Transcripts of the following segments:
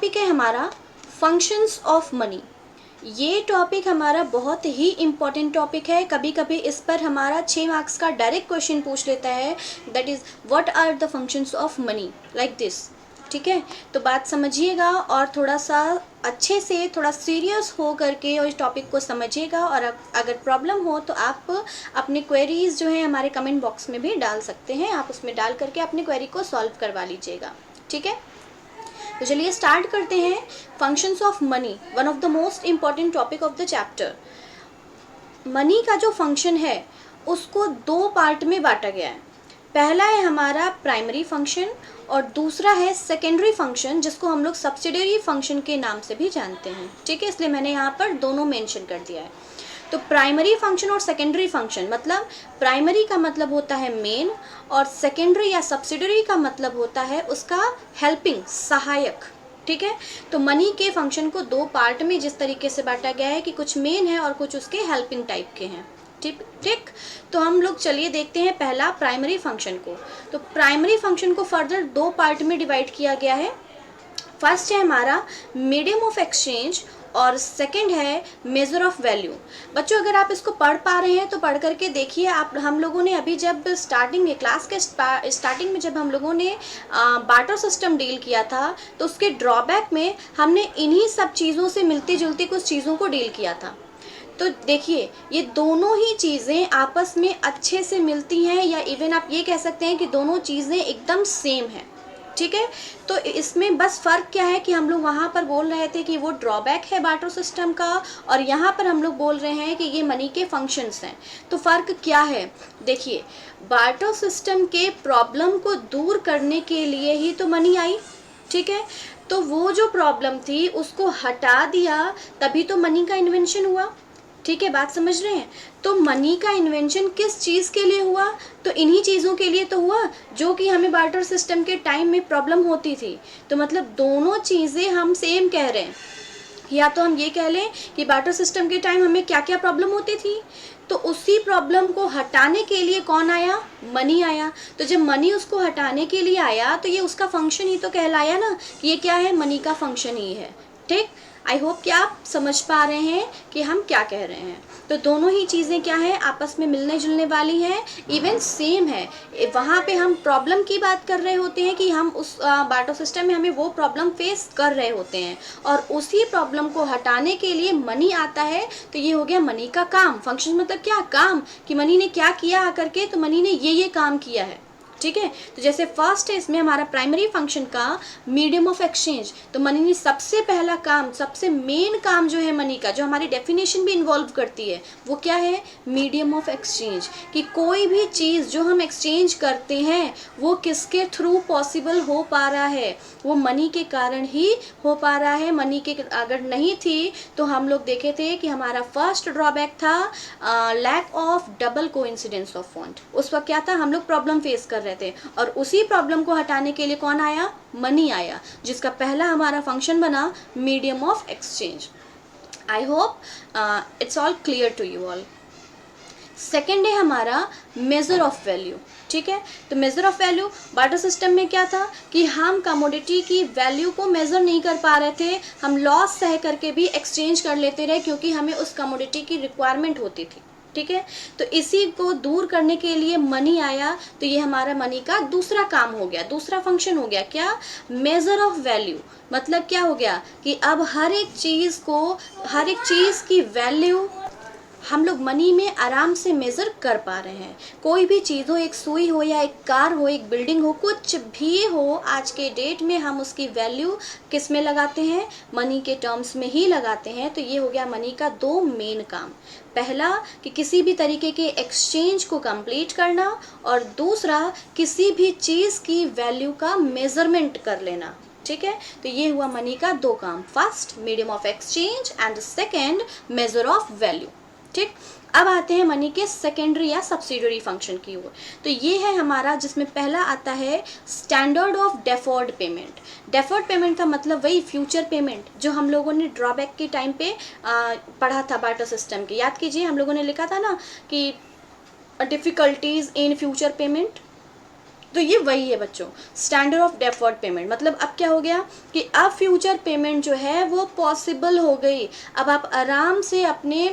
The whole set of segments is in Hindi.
टॉपिक है हमारा फंक्शंस ऑफ मनी। ये टॉपिक हमारा बहुत ही इम्पॉर्टेंट टॉपिक है। कभी कभी इस पर हमारा 6 मार्क्स का डायरेक्ट क्वेश्चन पूछ लेता है, that is what are the functions of money, like this. ठीक है, तो बात समझिएगा और थोड़ा सा अच्छे से, थोड़ा सीरियस हो करके और इस टॉपिक को समझिएगा। और अगर प्रॉब्लम हो तो आप अपने क्वेरीज जो है हमारे कमेंट बॉक्स में भी डाल सकते हैं। आप उसमें डाल करके अपनी क्वेरी को सॉल्व करवा लीजिएगा। ठीक है, तो चलिए स्टार्ट करते हैं। Functions of money, one of the most important topic of the chapter. Money का जो फंक्शन है उसको 2 पार्ट में बांटा गया है। पहला है हमारा प्राइमरी फंक्शन और दूसरा है सेकेंडरी फंक्शन, जिसको हम लोग सब्सिडियरी फंक्शन के नाम से भी जानते हैं। ठीक है, इसलिए मैंने यहाँ पर दोनों मेंशन कर दिया है। तो प्राइमरी फंक्शन और सेकेंडरी फंक्शन, मतलब प्राइमरी का मतलब होता है मेन और सेकेंडरी या सब्सिडियरी का मतलब होता है उसका हेल्पिंग, सहायक। ठीक है, तो मनी के फंक्शन को 2 पार्ट में जिस तरीके से बांटा गया है कि कुछ मेन है और कुछ उसके हेल्पिंग टाइप के हैं। ठीक, तो हम लोग चलिए देखते हैं पहला प्राइमरी फंक्शन को। तो प्राइमरी फंक्शन को फर्दर 2 पार्ट में डिवाइड किया गया है। फर्स्ट है हमारा मीडियम ऑफ एक्सचेंज और सेकंड है मेजर ऑफ वैल्यू। बच्चों अगर आप इसको पढ़ पा रहे हैं तो पढ़ करके देखिए। आप हम लोगों ने अभी जब स्टार्टिंग में क्लास के स्टार्टिंग में जब हम लोगों ने बार्टर सिस्टम डील किया था तो उसके ड्रॉबैक में हमने इन्हीं सब चीज़ों से मिलती जुलती कुछ चीज़ों को डील किया था। तो देखिए ये दोनों ही चीज़ें आपस में अच्छे से मिलती हैं, या इवन आप ये कह सकते हैं कि दोनों चीज़ें एकदम सेम हैं। ठीक है, तो इसमें बस फ़र्क क्या है कि हम लोग वहाँ पर बोल रहे थे कि वो ड्रॉबैक है बार्टर सिस्टम का, और यहाँ पर हम लोग बोल रहे हैं कि ये मनी के फंक्शंस हैं। तो फ़र्क क्या है, देखिए बार्टर सिस्टम के प्रॉब्लम को दूर करने के लिए ही तो मनी आई। ठीक है, तो वो जो प्रॉब्लम थी उसको हटा दिया, तभी तो मनी का इन्वेंशन हुआ। ठीक है, बात समझ रहे हैं। तो मनी का इन्वेंशन किस चीज़ के लिए हुआ, तो इन्हीं चीज़ों के लिए तो हुआ जो कि हमें बार्टर सिस्टम के टाइम में प्रॉब्लम होती थी। तो मतलब दोनों चीज़ें हम सेम कह रहे हैं। या तो हम ये कह लें कि बार्टर सिस्टम के टाइम हमें क्या क्या प्रॉब्लम होती थी, तो उसी प्रॉब्लम को हटाने के लिए कौन आया, मनी आया। तो जब मनी उसको हटाने के लिए आया तो ये उसका फंक्शन ही तो कहलाया ना, कि ये क्या है, मनी का फंक्शन ही है। ठीक, आई होप कि आप समझ पा रहे हैं कि हम क्या कह रहे हैं। तो दोनों ही चीज़ें क्या है, आपस में मिलने जुलने वाली हैं, इवन सेम है। वहाँ पे हम प्रॉब्लम की बात कर रहे होते हैं कि हम उस बार्टर सिस्टम में हमें वो प्रॉब्लम फेस कर रहे होते हैं, और उसी प्रॉब्लम को हटाने के लिए मनी आता है। तो ये हो गया मनी का काम। फंक्शन मतलब क्या, काम, कि मनी ने क्या किया आकर के, तो मनी ने ये काम किया है। ठीक है, तो जैसे फर्स्ट है इसमें हमारा प्राइमरी फंक्शन का मीडियम ऑफ एक्सचेंज। तो मनी ने सबसे पहला काम, सबसे मेन काम जो है मनी का, जो हमारी डेफिनेशन भी इन्वॉल्व करती है, वो क्या है, मीडियम ऑफ एक्सचेंज। कि कोई भी चीज़ जो हम एक्सचेंज करते हैं वो किसके थ्रू पॉसिबल हो पा रहा है, वो मनी के कारण ही हो पा रहा है। मनी के अगर नहीं थी तो हम लोग देखे थे कि हमारा फर्स्ट ड्रॉबैक था lack of double coincidence of fund. उस वक्त क्या था, हम लोग प्रॉब्लम फेस कर रहे थे, और उसी प्रॉब्लम को हटाने के लिए कौन आया, मनी आया, जिसका पहला हमारा फंक्शन बना medium of exchange. I hope it's all clear to you all. Second है हमारा मेजर ऑफ वैल्यू। ठीक है, तो measure of value barter system में क्या था कि हम कमोडिटी की वैल्यू को मेजर नहीं कर पा रहे थे, हम लॉस सह करके भी एक्सचेंज कर लेते रहे क्योंकि हमें उस कमोडिटी की रिक्वायरमेंट होती थी। ठीक है, तो इसी को दूर करने के लिए मनी आया। तो ये हमारा मनी का दूसरा काम हो गया, दूसरा फंक्शन हो गया, क्या, मेजर ऑफ वैल्यू। मतलब क्या हो गया कि अब हर एक चीज़ की वैल्यू हम लोग मनी में आराम से मेज़र कर पा रहे हैं। कोई भी चीज़ हो, एक सुई हो या एक कार हो, एक बिल्डिंग हो, कुछ भी हो, आज के डेट में हम उसकी वैल्यू किस में लगाते हैं, मनी के टर्म्स में ही लगाते हैं। तो ये हो गया मनी का 2 मेन काम। पहला कि किसी भी तरीके के एक्सचेंज को कंप्लीट करना, और दूसरा किसी भी चीज़ की वैल्यू का मेज़रमेंट कर लेना। ठीक है, तो ये हुआ मनी का 2 काम, first medium of exchange and second major of value. ठीक, अब आते हैं मनी के सेकेंडरी या सब्सिडियरी फंक्शन की ओर। तो ये है हमारा, जिसमें पहला आता है standard of deferred payment. Deferred payment का मतलब वही फ्यूचर पेमेंट जो हम लोगों ने ड्रॉबैक के टाइम पे पढ़ा था बार्टर सिस्टम के। याद कीजिए, हम लोगों ने लिखा था ना कि डिफ़िकल्टीज इन फ्यूचर पेमेंट। तो ये वही है बच्चों, स्टैंडर्ड ऑफ डेफर्ड पेमेंट। मतलब अब क्या हो गया कि अब फ्यूचर पेमेंट जो है वो पॉसिबल हो गई। अब आप आराम से अपने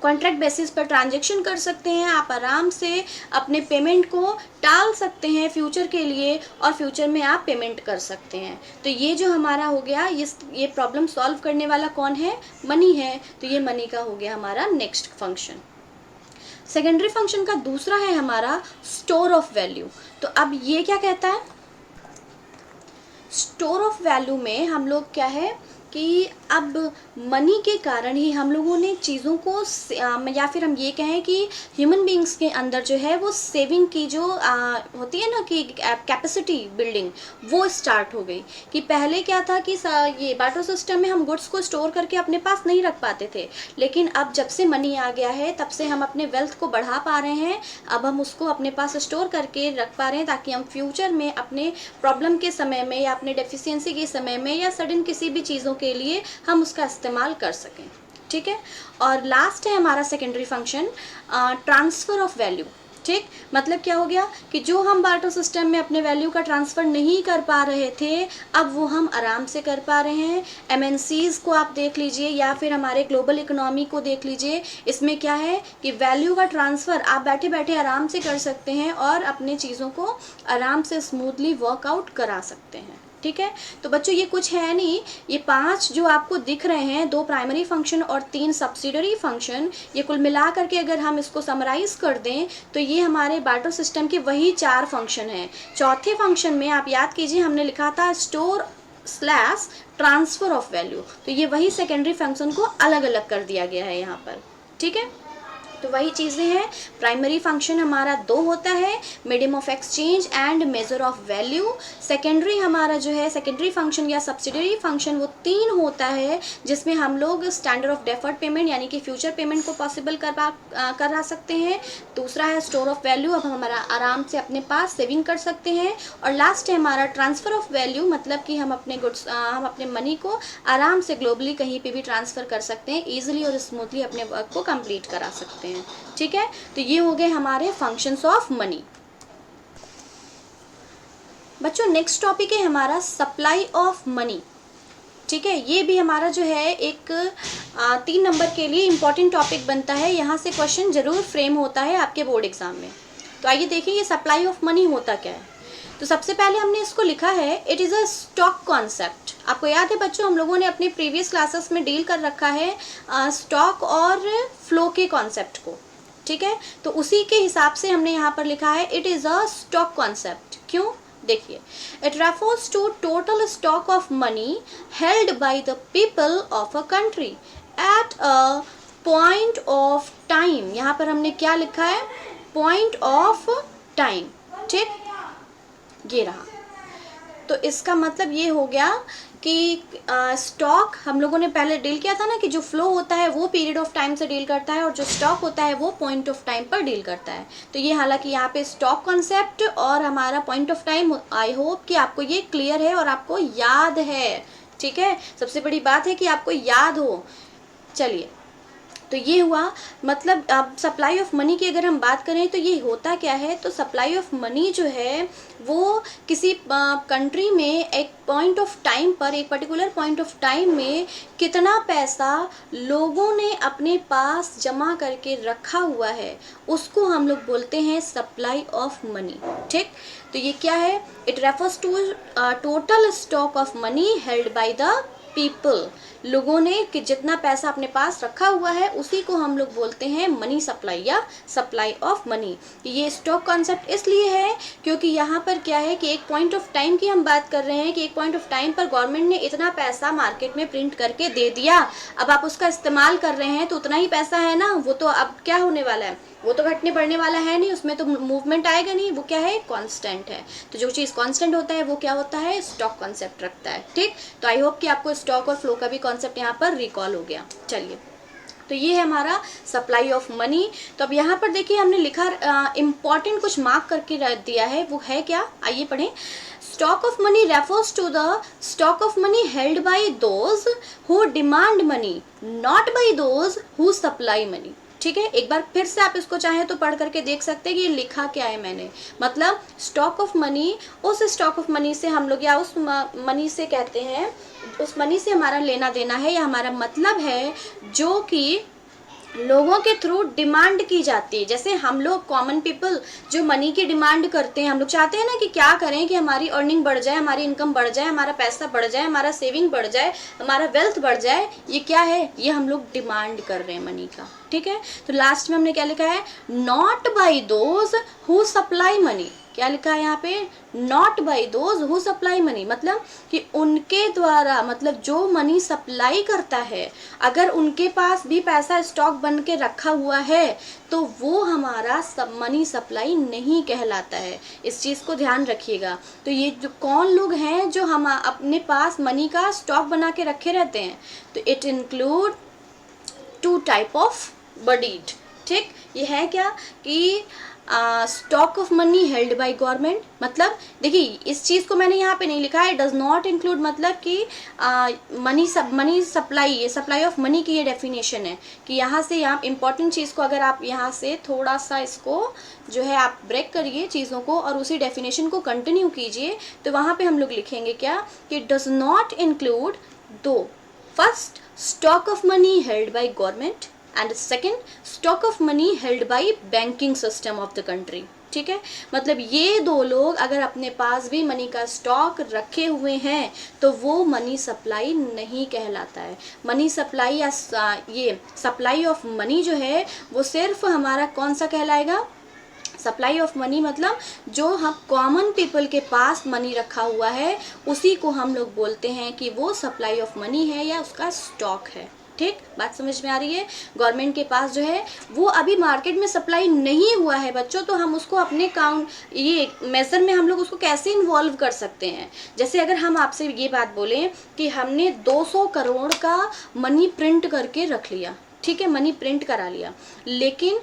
कॉन्ट्रैक्ट बेसिस पर ट्रांजैक्शन कर सकते हैं, आप आराम से अपने पेमेंट को टाल सकते हैं फ्यूचर के लिए, और फ्यूचर में आप पेमेंट कर सकते हैं। तो ये जो हमारा हो गया, ये प्रॉब्लम सॉल्व करने वाला कौन है? मनी है। तो ये मनी का हो गया हमारा नेक्स्ट फंक्शन। सेकेंडरी फंक्शन का दूसरा है हमारा स्टोर ऑफ वैल्यू। तो अब ये क्या कहता है? स्टोर ऑफ वैल्यू में हम लोग क्या है कि अब मनी के कारण ही हम लोगों ने चीज़ों को या फिर हम ये कहें कि ह्यूमन बींग्स के अंदर जो है वो सेविंग की जो होती है ना कि कैपेसिटी बिल्डिंग, वो स्टार्ट हो गई। कि पहले क्या था कि ये बार्टर सिस्टम में हम गुड्स को स्टोर करके अपने पास नहीं रख पाते थे, लेकिन अब जब से मनी आ गया है तब से हम अपने वेल्थ को बढ़ा पा रहे हैं। अब हम उसको अपने पास स्टोर करके रख पा रहे हैं ताकि हम फ्यूचर में अपने प्रॉब्लम के समय में या अपने डेफिशिएंसी के समय में या सडन किसी भी चीज़ों के लिए हम उसका इस्तेमाल कर सकें। ठीक है। और लास्ट है हमारा secondary function transfer of value. ठीक, मतलब क्या हो गया कि जो हम बार्टर सिस्टम में अपने वैल्यू का ट्रांसफ़र नहीं कर पा रहे थे, अब वो हम आराम से कर पा रहे हैं। एमएनसीज़ को आप देख लीजिए या फिर हमारे ग्लोबल इकोनॉमी को देख लीजिए, इसमें क्या है कि वैल्यू का ट्रांसफ़र आप बैठे बैठे आराम से कर सकते हैं और अपने चीज़ों को आराम से स्मूथली वर्कआउट करा सकते हैं। ठीक है। तो बच्चों ये कुछ है नहीं, ये 5 जो आपको दिख रहे हैं, 2 प्राइमरी फंक्शन और 3 सब्सिडरी फंक्शन, ये कुल मिला करके अगर हम इसको समराइज़ कर दें तो ये हमारे बार्टर सिस्टम के वही 4 फंक्शन हैं। चौथे फंक्शन में आप याद कीजिए हमने लिखा था store slash transfer of value, तो ये वही सेकेंडरी फंक्शन को अलग अलग कर दिया गया है यहाँ पर। ठीक है। तो वही चीज़ें हैं। प्राइमरी फंक्शन हमारा 2 होता है, medium of exchange and major of value. Secondary हमारा जो है सेकेंडरी फंक्शन या सब्सिडरी फंक्शन वो 3 होता है, जिसमें हम लोग स्टैंडर्ड ऑफ डेफर्ड पेमेंट यानी कि फ्यूचर पेमेंट को पॉसिबल करा सकते हैं। दूसरा है स्टोर ऑफ वैल्यू, अब हम हमारा आराम से अपने पास सेविंग कर सकते हैं। और लास्ट है हमारा ट्रांसफ़र ऑफ वैल्यू, मतलब कि हम अपने गुड्स हम अपने मनी को आराम से ग्लोबली कहीं पे भी ट्रांसफ़र कर सकते हैं, ईजिली और स्मूथली अपने वर्क को कंप्लीट करा सकते हैं। ठीक है। तो ये हो गए हमारे फंक्शंस ऑफ मनी। बच्चों नेक्स्ट टॉपिक है हमारा सप्लाई ऑफ मनी। ठीक है, ये भी हमारा जो है एक 3 नंबर के लिए इम्पॉर्टेंट टॉपिक बनता है। यहाँ से क्वेश्चन जरूर फ्रेम होता है आपके बोर्ड एग्जाम में। तो आइए देखिए ये सप्लाई ऑफ मनी होता क्या है। तो सबसे पहले हमने इसको लिखा है, it is a stock concept. आपको याद है बच्चों, हम लोगों ने अपने प्रीवियस क्लासेस में डील कर रखा है स्टॉक और फ्लो के कॉन्सेप्ट को। ठीक है, तो उसी के हिसाब से हमने यहाँ पर लिखा है it is a stock concept. क्यों? देखिए, it refers to total stock of money held by the people of a country at a point of time. यहाँ पर हमने क्या लिखा है? Point of time. ठीक, ये रहा। तो इसका मतलब ये हो गया कि स्टॉक हम लोगों ने पहले डील किया था ना कि जो फ्लो होता है वो पीरियड ऑफ टाइम से डील करता है और जो स्टॉक होता है वो पॉइंट ऑफ टाइम पर डील करता है। तो ये हालांकि यहाँ पे स्टॉक कॉन्सेप्ट और हमारा point of time, I hope कि आपको ये क्लियर है और आपको याद है। ठीक है, सबसे बड़ी बात है कि आपको याद हो। चलिए, तो ये हुआ। मतलब अब सप्लाई ऑफ मनी की अगर हम बात करें तो ये होता क्या है, तो सप्लाई ऑफ मनी जो है वो किसी कंट्री में एक पॉइंट ऑफ टाइम पर, एक पर्टिकुलर पॉइंट ऑफ टाइम में कितना पैसा लोगों ने अपने पास जमा करके रखा हुआ है, उसको हम लोग बोलते हैं सप्लाई ऑफ मनी। ठीक, तो ये क्या है? It refers to total stock of money held by the people. लोगों ने कि जितना पैसा अपने पास रखा हुआ है उसी को हम लोग बोलते हैं मनी सप्लाई या सप्लाई ऑफ मनी। ये स्टॉक कॉन्सेप्ट इसलिए है क्योंकि यहाँ पर क्या है कि एक पॉइंट ऑफ टाइम की हम बात कर रहे हैं कि एक पॉइंट ऑफ टाइम पर गवर्नमेंट ने इतना पैसा मार्केट में प्रिंट करके दे दिया। अब आप उसका इस्तेमाल कर रहे हैं तो उतना ही पैसा है ना, वो तो अब क्या होने वाला है, वो तो घटने बढ़ने वाला है नहीं, उसमें तो मूवमेंट आएगा नहीं, वो क्या है? कांस्टेंट है। तो जो चीज़ कांस्टेंट होता है वो क्या होता है? स्टॉक कॉन्सेप्ट रखता है। ठीक, तो आई होप कि आपको स्टॉक और फ्लो का भी कॉन्सेप्ट यहाँ पर रिकॉल हो गया। चलिए, तो ये है हमारा सप्लाई ऑफ मनी। तो अब यहाँ पर देखिए हमने लिखा इम्पॉर्टेंट कुछ मार्क करके रख दिया है, वो है क्या? आइए पढ़ें। Stock of money refers to the stock of money held by those who demand money, not by those who supply money. ठीक है, एक बार फिर से आप इसको चाहें तो पढ़ करके देख सकते हैं कि ये लिखा क्या है मैंने। मतलब स्टॉक ऑफ मनी, उस स्टॉक ऑफ मनी से हम लोग या उस मनी से कहते हैं, उस मनी से हमारा लेना देना है या हमारा मतलब है जो कि लोगों के थ्रू डिमांड की जाती है। जैसे हम लोग कॉमन पीपल जो मनी की डिमांड करते हैं, हम लोग चाहते हैं ना कि क्या करें कि हमारी अर्निंग बढ़ जाए, हमारी इनकम बढ़ जाए, हमारा पैसा बढ़ जाए, हमारा सेविंग बढ़ जाए, हमारा वेल्थ बढ़ जाए। ये क्या है, ये हम लोग डिमांड कर रहे हैं मनी का। ठीक है, तो लास्ट में हमने क्या लिखा है, not by those who supply money. क्या लिखा है यहाँ पे, not by those who supply money, मतलब कि उनके द्वारा, मतलब जो मनी सप्लाई करता है, अगर उनके पास भी पैसा स्टॉक बन के रखा हुआ है तो वो हमारा मनी सप्लाई नहीं कहलाता है। इस चीज़ को ध्यान रखिएगा। तो ये जो कौन लोग हैं जो हम अपने पास मनी का स्टॉक बना के रखे रहते हैं, तो इट इंक्लूड 2 टाइप ऑफ बडीड। ठीक, ये है क्या कि stock of money held by government. मतलब देखिए, इस चीज़ को मैंने यहाँ पे नहीं लिखा है, डज नॉट इंक्लूड, मतलब कि मनी सप्लाई, ये सप्लाई ऑफ मनी की ये डेफिनेशन है कि यहाँ से यहाँ इंपॉर्टेंट चीज़ को अगर आप यहाँ से थोड़ा सा इसको जो है आप ब्रेक करिए चीज़ों को और उसी डेफिनेशन को कंटिन्यू कीजिए, तो वहाँ पे हम लोग लिखेंगे क्या कि डज नॉट इंक्लूड दो, first stock of money held by government and second stock of money held by banking system of the country. ठीक है, मतलब ये दो लोग अगर अपने पास भी मनी का स्टॉक रखे हुए हैं तो वो मनी सप्लाई नहीं कहलाता है। मनी सप्लाई या ये सप्लाई ऑफ मनी जो है वो सिर्फ हमारा कौन सा कहलाएगा, सप्लाई ऑफ मनी, मतलब जो हम कॉमन पीपल के पास मनी रखा हुआ है उसी को हम लोग बोलते हैं कि वो सप्लाई ऑफ मनी है या उसका स्टॉक है। ठीक, बात समझ में आ रही है। गवर्नमेंट के पास जो है वो अभी मार्केट में सप्लाई नहीं हुआ है बच्चों, तो हम उसको अपने काउंट ये मेजर में हम लोग उसको कैसे इन्वॉल्व कर सकते हैं। जैसे अगर हम आपसे ये बात बोलें कि हमने 200 करोड़ का मनी प्रिंट करके रख लिया, ठीक है, मनी प्रिंट करा लिया, लेकिन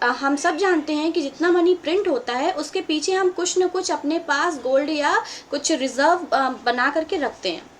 हम सब जानते हैं कि जितना मनी प्रिंट होता है उसके पीछे हम कुछ न कुछ अपने पास गोल्ड या कुछ रिजर्व बना करके रखते हैं।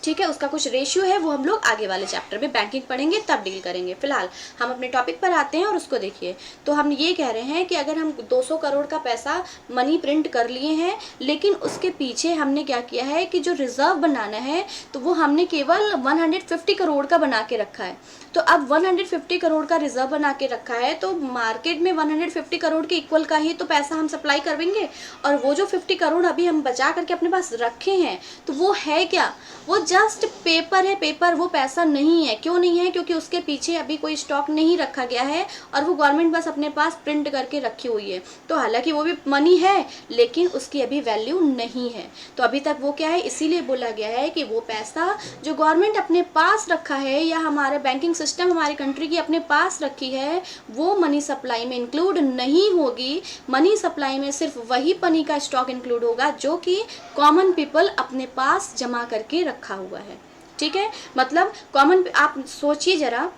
ठीक है, उसका कुछ रेशियो है, वो हम लोग आगे वाले चैप्टर में बैंकिंग पढ़ेंगे तब डील करेंगे। फिलहाल हम अपने टॉपिक पर आते हैं और उसको देखिए। तो हम ये कह रहे हैं कि अगर हम 200 करोड़ का पैसा मनी प्रिंट कर लिए हैं, लेकिन उसके पीछे हमने क्या किया है कि जो रिजर्व बनाना है तो वो हमने केवल 150 करोड़ का बना के रखा है। तो अब 150 करोड़ का रिजर्व बना के रखा है तो मार्केट में 150 करोड़ के इक्वल का ही तो पैसा हम सप्लाई करवेंगे, और वो जो 50 करोड़ अभी हम बचा करके अपने पास रखे हैं तो वो है क्या, वो जस्ट पेपर है। पेपर, वो पैसा नहीं है। क्यों नहीं है, क्योंकि उसके पीछे अभी कोई स्टॉक नहीं रखा गया है और वो गवर्नमेंट बस अपने पास प्रिंट करके रखी हुई है। तो हालांकि वो भी मनी है लेकिन उसकी अभी वैल्यू नहीं है, तो अभी तक वो क्या है, इसीलिए बोला गया है कि वो पैसा जो गवर्नमेंट अपने पास रखा है या हमारे बैंकिंग सिस्टम हमारी कंट्री की अपने पास रखी है वो मनी सप्लाई में इंक्लूड नहीं होगी। मनी सप्लाई में सिर्फ वही मनी का स्टॉक इंक्लूड होगा जो कि कॉमन पीपल अपने पास जमा करके रखा हुआ है। ठीक है, मतलब कॉमन, आप सोचिए जरा,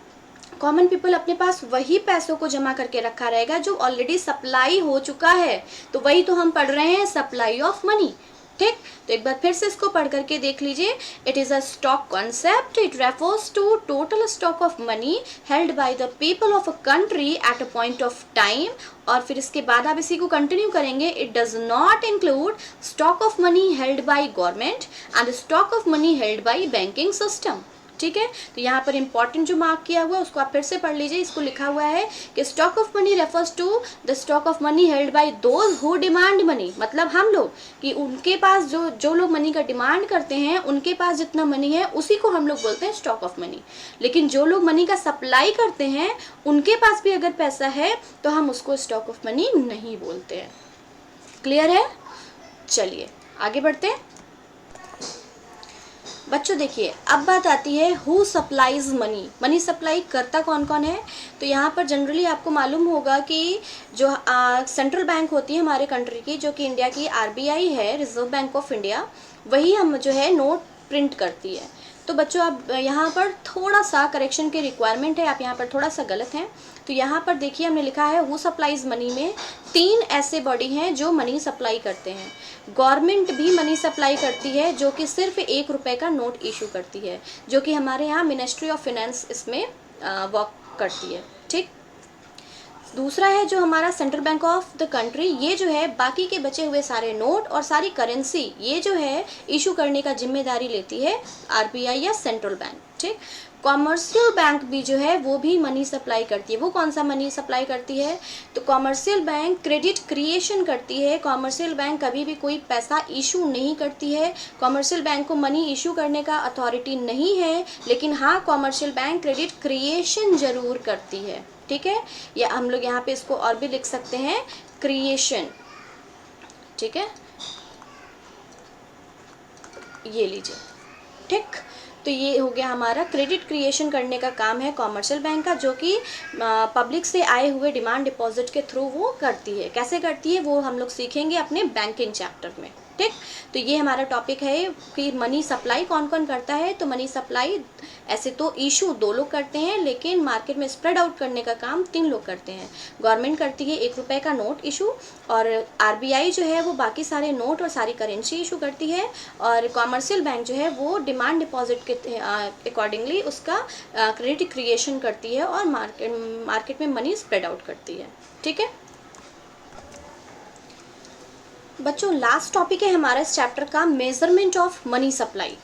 कॉमन पीपल अपने पास वही पैसों को जमा करके रखा रहेगा जो ऑलरेडी सप्लाई हो चुका है। तो वही तो हम पढ़ रहे हैं, सप्लाई ऑफ मनी। ठीक, तो एक बार फिर से इसको पढ़ करके देख लीजिए। It is a stock concept, it refers to total stock of money held by the people of a country at a point of time. और फिर इसके बाद आप इसी को कंटिन्यू करेंगे। It does not include stock of money held by government and stock of money held by banking system. ठीक है, तो यहाँ पर इंपॉर्टेंट जो मार्क किया हुआ है उसको आप फिर से पढ़ लीजिए। इसको लिखा हुआ है कि stock of money refers to the stock of money held by those who demand money, मतलब हम लोग कि उनके पास जो लोग मनी का डिमांड करते हैं उनके पास जितना मनी है उसी को हम लोग बोलते हैं स्टॉक ऑफ मनी। लेकिन जो लोग मनी का सप्लाई करते हैं उनके पास भी अगर पैसा है तो हम उसको स्टॉक ऑफ मनी नहीं बोलते हैं। क्लियर है? चलिए आगे बढ़ते हैं बच्चों। देखिए, अब बात आती है who supplies money. Money supply करता कौन कौन है? तो यहाँ पर जनरली आपको मालूम होगा कि जो सेंट्रल बैंक होती है हमारे कंट्री की, जो कि इंडिया की RBI है, रिजर्व बैंक ऑफ इंडिया, वही हम जो है नोट प्रिंट करती है। तो बच्चों अब यहाँ पर थोड़ा सा करेक्शन की रिक्वायरमेंट है, आप यहाँ पर थोड़ा सा गलत हैं। तो यहाँ पर देखिए हमने लिखा है हु सप्लाइज मनी में 3 ऐसे बॉडी हैं जो मनी सप्लाई करते हैं। गवर्नमेंट भी मनी सप्लाई करती है जो कि सिर्फ 1 रुपये का नोट इशू करती है, जो कि हमारे यहाँ मिनिस्ट्री ऑफ फिनेंस इसमें वर्क करती है। ठीक, दूसरा है जो हमारा central bank of the country, ये जो है बाकी के बचे हुए सारे नोट और सारी करेंसी ये जो है इशू करने का जिम्मेदारी लेती है आरबीआई या सेंट्रल बैंक, ठीक। कॉमर्शियल बैंक भी जो है वो भी मनी सप्लाई करती है। वो कौन सा मनी सप्लाई करती है? तो कॉमर्शियल बैंक क्रेडिट क्रिएशन करती है। कॉमर्शियल बैंक कभी भी कोई पैसा इशू नहीं करती है। कॉमर्शियल बैंक को मनी इशू करने का अथॉरिटी नहीं है, लेकिन हाँ कॉमर्शियल बैंक क्रेडिट क्रिएशन जरूर करती है, ठीक है। या हम लोग यहाँ पे इसको और भी लिख सकते हैं क्रिएशन, ठीक है, ये लीजिए, ठीक। तो ये हो गया हमारा क्रेडिट क्रिएशन करने का काम है कॉमर्शियल बैंक का, जो कि पब्लिक से आए हुए डिमांड डिपॉजिट के थ्रू वो करती है। कैसे करती है वो हम लोग सीखेंगे अपने बैंकिंग चैप्टर में, ठीक। तो ये हमारा टॉपिक है कि मनी सप्लाई कौन कौन करता है। तो मनी सप्लाई ऐसे तो इशू 2 लोग करते हैं, लेकिन मार्केट में स्प्रेड आउट करने का काम 3 लोग करते हैं। गवर्नमेंट करती है 1 रुपये का नोट इशू, और आरबीआई जो है वो बाकी सारे नोट और सारी करेंसी इशू करती है, और कॉमर्शियल बैंक जो है वो डिमांड डिपॉजिट के अकॉर्डिंगली उसका क्रेडिट क्रिएशन करती है और मार्केट में मनी स्प्रेड आउट करती है, ठीक है। बच्चों लास्ट टॉपिक है हमारा इस चैप्टर का मेजरमेंट ऑफ मनी सप्लाई।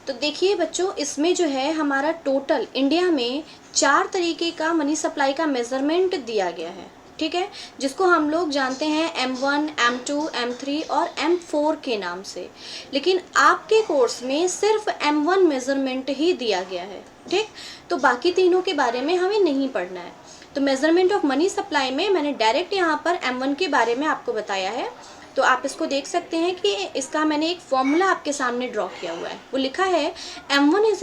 तो देखिए बच्चों, इसमें जो है हमारा टोटल इंडिया में 4 तरीके का मनी सप्लाई का मेजरमेंट दिया गया है, ठीक है, जिसको हम लोग जानते हैं M1, M2, M3 और M4 के नाम से। लेकिन आपके कोर्स में सिर्फ M1 मेजरमेंट ही दिया गया है, ठीक। तो बाकी तीनों के बारे में हमें नहीं पढ़ना है। तो मेजरमेंट ऑफ मनी सप्लाई में मैंने डायरेक्ट यहाँ पर M1 के बारे में आपको बताया है। तो आप इसको देख सकते हैं कि इसका मैंने एक फॉर्मूला आपके सामने ड्रॉ किया हुआ है। वो लिखा है M1 =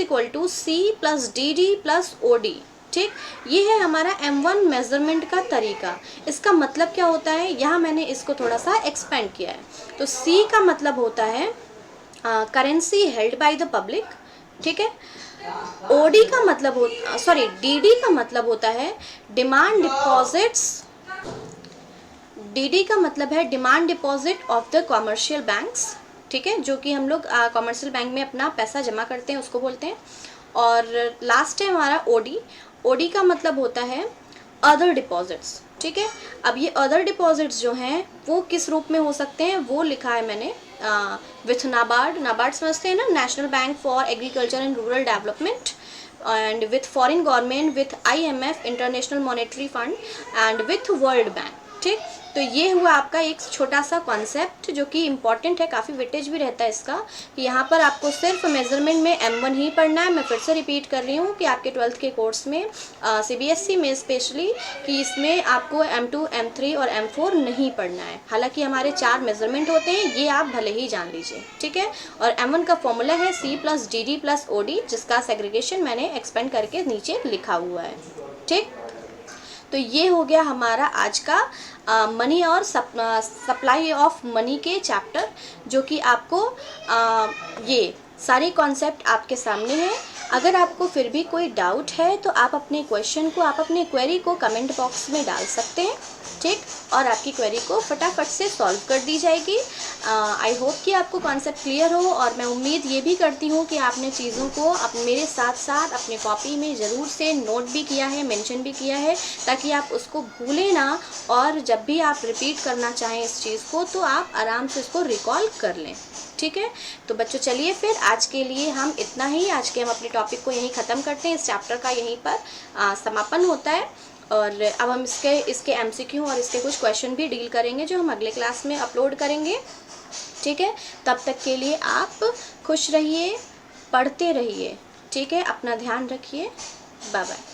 C + DD + OD, ठीक। ये है हमारा M1 मेजरमेंट का तरीका। इसका मतलब क्या होता है, यहाँ मैंने इसको थोड़ा सा एक्सपेंड किया है। तो C का मतलब होता है currency held by the public, ठीक है। OD का मतलब DD का मतलब होता है डिमांड डिपॉजिट्स। DD का मतलब है demand deposit of the commercial banks, ठीक है, जो कि हम लोग कॉमर्शियल बैंक में अपना पैसा जमा करते हैं उसको बोलते हैं। और लास्ट है हमारा OD। OD का मतलब होता है अदर डिपॉजिट्स, ठीक है। अब ये अदर डिपॉजिट्स जो हैं वो किस रूप में हो सकते हैं वो लिखा है मैंने विथ नाबार्ड समझते हैं ना, national bank for agriculture and rural development, and with foreign government, with IMF international monetary fund and with world bank, ठीक। तो ये हुआ आपका एक छोटा सा कॉन्सेप्ट जो कि इम्पॉर्टेंट है, काफ़ी वेटेज भी रहता है इसका, कि यहाँ पर आपको सिर्फ मेजरमेंट में M1 ही पढ़ना है। मैं फिर से रिपीट कर रही हूँ कि आपके 12th के कोर्स में CBSE में स्पेशली कि इसमें आपको M2, M3 और M4 नहीं पढ़ना है। हालांकि हमारे 4 मेजरमेंट होते हैं, ये आप भले ही जान लीजिए, ठीक है। और M1 का फॉर्मूला है C + DD + OD, जिसका सेग्रीगेशन मैंने एक्सपेंड करके नीचे लिखा हुआ है, ठीक। तो ये हो गया हमारा आज का मनी और सप्लाई ऑफ मनी के चैप्टर, जो कि आपको ये सारे कॉन्सेप्ट आपके सामने हैं। अगर आपको फिर भी कोई डाउट है तो आप अपने क्वेश्चन को, आप अपने क्वेरी को कमेंट बॉक्स में डाल सकते हैं, ठीक। और आपकी क्वेरी को फटाफट से सॉल्व कर दी जाएगी। आई होप कि आपको कॉन्सेप्ट क्लियर हो, और मैं उम्मीद ये भी करती हूँ कि आपने चीज़ों को मेरे साथ साथ अपने कॉपी में ज़रूर से नोट भी किया है, मेंशन भी किया है, ताकि आप उसको भूलें ना, और जब भी आप रिपीट करना चाहें इस चीज़ को तो आप आराम से इसको रिकॉल कर लें, ठीक है। तो बच्चों चलिए फिर आज के लिए हम इतना ही, आज के हम अपने टॉपिक को यहीं ख़त्म करते हैं। इस चैप्टर का यहीं पर समापन होता है, और अब हम इसके MCQ और इसके कुछ क्वेश्चन भी डील करेंगे जो हम अगले क्लास में अपलोड करेंगे, ठीक है। तब तक के लिए आप खुश रहिए, पढ़ते रहिए, ठीक है। अपना ध्यान रखिए, बाय बाय।